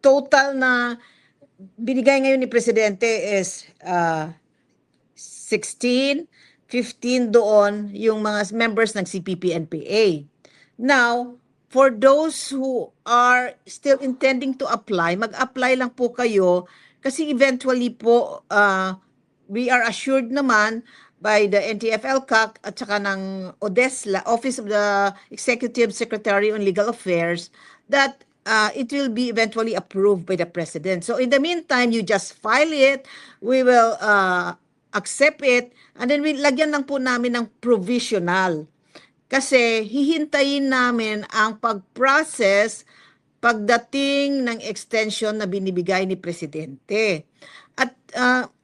total na binigay ngayon ni Presidente is 16, 15 doon yung mga members ng CPP-NPA. Now, for those who are still intending to apply, mag-apply lang po kayo kasi eventually po we are assured naman by the NTF-ELCAC at saka ng ODESLA, Office of the Executive Secretary on Legal Affairs, that it will be eventually approved by the President. So in the meantime, you just file it, we will accept it, and then lagyan lang po namin ng provisional. Kasi hihintayin namin ang pag-process pagdating ng extension na binibigay ni Presidente. At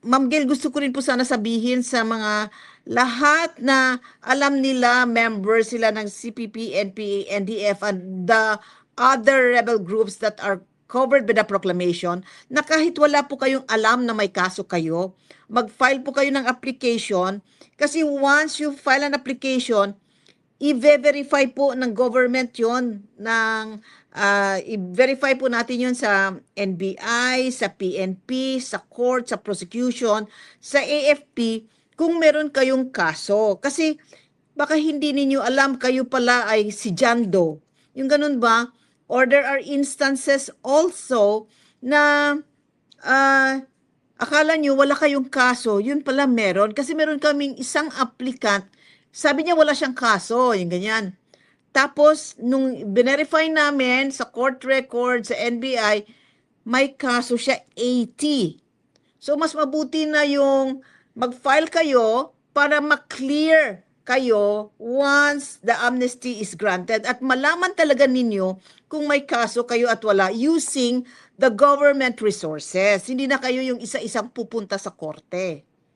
Ma'am Gail, gusto ko rin po sana sabihin sa mga lahat na alam nila, members sila ng CPP, NPA, NDF, and the other rebel groups that are covered by the proclamation, na kahit wala po kayong alam na may kaso kayo, mag-file po kayo ng application, kasi once you file an application, i-verify po ng government yon, i-verify po natin yon sa NBI, sa PNP, sa court, sa prosecution, sa AFP, kung meron kayong kaso. Kasi baka hindi ninyo alam, kayo pala ay si John Doe. Yung ganun ba? Or there are instances also na akala nyo wala kayong kaso, yun pala meron. Kasi meron kaming isang applicant, sabi niya wala siyang kaso, yung ganyan. Tapos, nung verify namin sa court record, sa NBI, may kaso siya 80. So, mas mabuti na yung mag-file kayo para ma-clear kayo once the amnesty is granted at malaman talaga ninyo kung may kaso kayo at wala using the government resources. Hindi na kayo yung isa-isang pupunta sa korte.